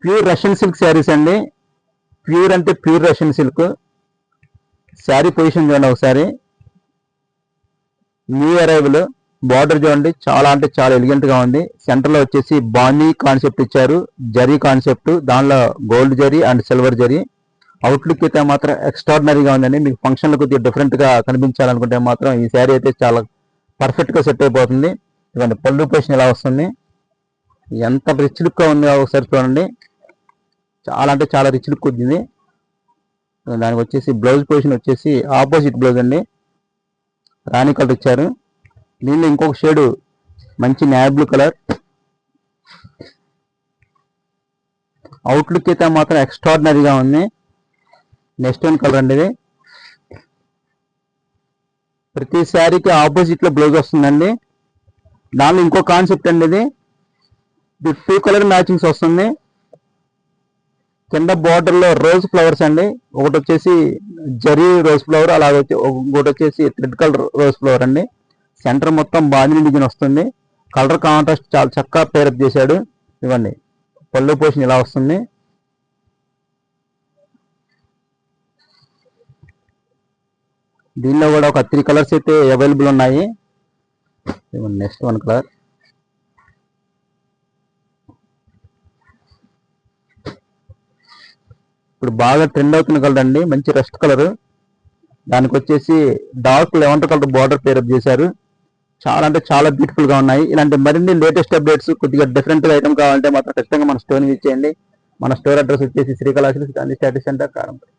Pure Russian silk saris అండి. Pure అంటే pure Russian silk. Sari position చూడండి ఒకసారి. New arrival. బార్డర్ చూడండి, చాలా అంటే చాలా ఎలిగెంట్ గా ఉంది. సెంటర్ లో వచ్చేసి బానీ కాన్సెప్ట్ ఇచ్చారు, జరీ కాన్సెప్ట్, దానిలో gold zari and silver zari. Outlook అయితే మాత్రం ఎక్స్ట్రాడినరీగా ఉందండి. మీకు ఫంక్షన్లు కొద్దిగా డిఫరెంట్ గా కనిపించాలనుకుంటే మాత్రం ఈ శారీ అయితే చాలా పర్ఫెక్ట్ గా సెట్ అయిపోతుంది. ఇవన్నీ పళ్ళు పొజిషన్ ఇలా వస్తుంది. ఎంత రిచ్ లుక్ గా ఉంది ఒకసారి చూడండి. చాలా అంటే చాలా రిచ్ లుక్ వచ్చింది. దానికి వచ్చేసి బ్లౌజ్ పొజిషన్ వచ్చేసి ఆపోజిట్ బ్లౌజ్ అండి, రాణి కలర్ ఇచ్చారు. దీనిలో ఇంకొక షేడు మంచి నేవీ బ్లూ కలర్. అవుట్లుక్ అయితే మాత్రం ఎక్స్ట్రాడినరీగా ఉంది. నెక్స్ట్ వన్ కలర్ అండి ఇది. ప్రతి శారీకి ఆపోజిట్ లో బ్లౌజ్ వస్తుందండి. దానిలో ఇంకో కాన్సెప్ట్ అండి ఇది 2 కలర్ మ్యాచింగ్స్ వస్తుంది. కింద బార్డర్ లో రోజ్ ఫ్లవర్స్ అండి. ఒకటి వచ్చేసి జరీ రోజ్ ఫ్లవర్, అలాగే ఇంకోటి వచ్చేసి థ్రెడ్ కలర్ రోజ్ ఫ్లవర్ అండి. సెంటర్ మొత్తం బాందిని డిజైన్ వస్తుంది. కలర్ కాంట్రాస్ట్ చాలా చక్కగా పేరప్ చేశాడు. ఇవ్వండి పళ్ళు పోషన్ ఇలా వస్తుంది. దీనిలో కూడా ఒక 3 కలర్స్ అయితే అవైలబుల్ ఉన్నాయి. Next one colour. ఇప్పుడు బాగా ట్రెండ్ అవుతున్న కలర్ అండి, మంచి రస్ట్ కలర్. దానికి వచ్చేసి dark lavender colour border pair up చేశారు. చాలా అంటే చాలా బ్యూటిఫుల్ గా ఉన్నాయి. ఇలాంటి మరిన్ని లేటెస్ట్ అప్డేట్స్ కొద్దిగా డిఫరెంట్ ఐటమ్ కావాలంటే మాత్రం ఖచ్చితంగా మన స్టోర్ విజిట్ చేయండి. మన స్టోర్ అడ్రస్ వచ్చేసి శ్రీకళాశాల గాంధీ స్టాటిక్ సెంటర్, కారంపల్లి.